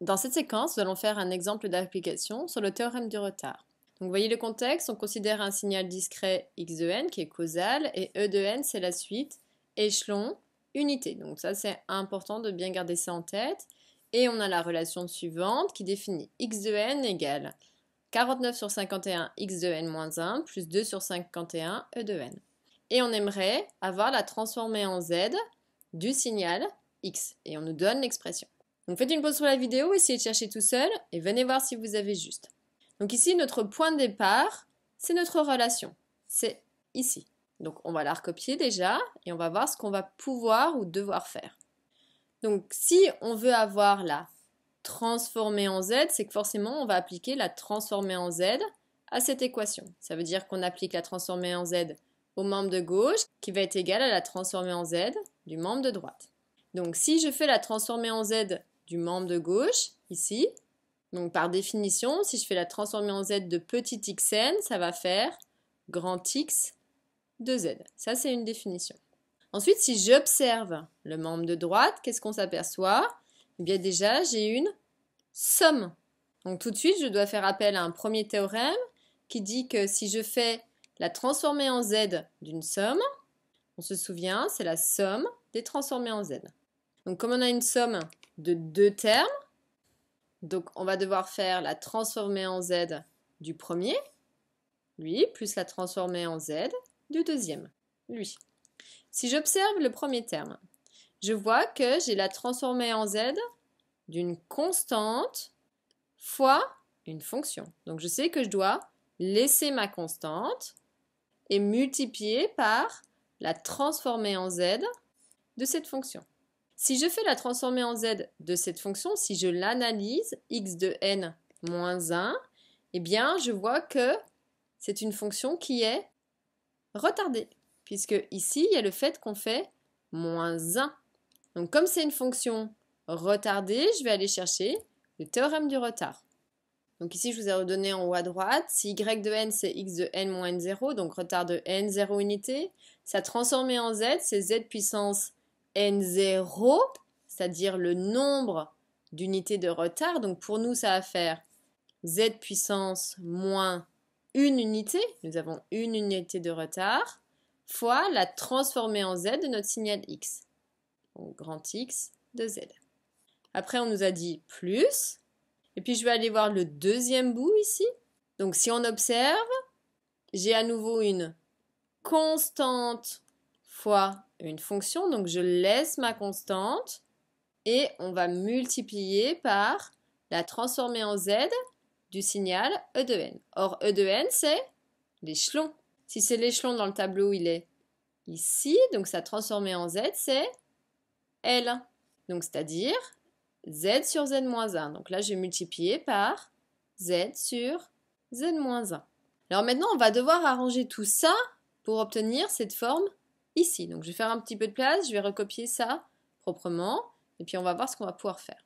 Dans cette séquence, nous allons faire un exemple d'application sur le théorème du retard. Donc, vous voyez le contexte, on considère un signal discret x de n qui est causal et e de n c'est la suite, échelon, unité. Donc ça c'est important de bien garder ça en tête. Et on a la relation suivante qui définit x de n égale 49 sur 51 x de n moins 1 plus 2 sur 51 e de n. Et on aimerait avoir la transformée en z du signal x. Et on nous donne l'expression. Donc faites une pause sur la vidéo, essayez de chercher tout seul et venez voir si vous avez juste. Donc ici, notre point de départ, c'est notre relation. C'est ici. Donc on va la recopier déjà et on va voir ce qu'on va pouvoir ou devoir faire. Donc si on veut avoir la transformée en z, c'est que forcément on va appliquer la transformée en z à cette équation. Ça veut dire qu'on applique la transformée en z au membre de gauche qui va être égal à la transformée en z du membre de droite. Donc si je fais la transformée en z du membre de gauche, ici, donc par définition, si je fais la transformée en z de petit xn, ça va faire grand X de z. Ça, c'est une définition. Ensuite, si j'observe le membre de droite, qu'est-ce qu'on s'aperçoit? Eh bien déjà, j'ai une somme. Donc tout de suite, je dois faire appel à un premier théorème qui dit que si je fais la transformée en z d'une somme, on se souvient, c'est la somme des transformées en z. Donc comme on a une somme de deux termes, donc on va devoir faire la transformée en z du premier, lui, plus la transformée en z du deuxième, lui. Si j'observe le premier terme, je vois que j'ai la transformée en z d'une constante fois une fonction. Donc je sais que je dois laisser ma constante et multiplier par la transformée en z de cette fonction. Si je fais la transformée en z de cette fonction, si je l'analyse, x de n moins 1, eh bien, je vois que c'est une fonction qui est retardée, puisque ici, il y a le fait qu'on fait moins 1. Donc, comme c'est une fonction retardée, je vais aller chercher le théorème du retard. Donc ici, je vous ai redonné en haut à droite, si y de n, c'est x de n moins n0, donc retard de n, 0 unité, sa transformée en z, c'est z puissance n0, c'est-à-dire le nombre d'unités de retard. Donc pour nous, ça va faire z puissance moins une unité, nous avons une unité de retard, fois la transformée en z de notre signal x, donc grand X de z. Après, on nous a dit plus, et puis je vais aller voir le deuxième bout ici. Donc si on observe, j'ai à nouveau une constante fois une fonction, donc je laisse ma constante et on va multiplier par la transformée en z du signal e de n. Or e de n c'est l'échelon. Si c'est l'échelon dans le tableau, il est ici, donc sa transformée en z c'est L. Donc c'est-à-dire z sur z-1. Donc là, je vais multiplier par z sur z-1. Alors maintenant, on va devoir arranger tout ça pour obtenir cette forme ici. Donc je vais faire un petit peu de place, je vais recopier ça proprement, et puis on va voir ce qu'on va pouvoir faire.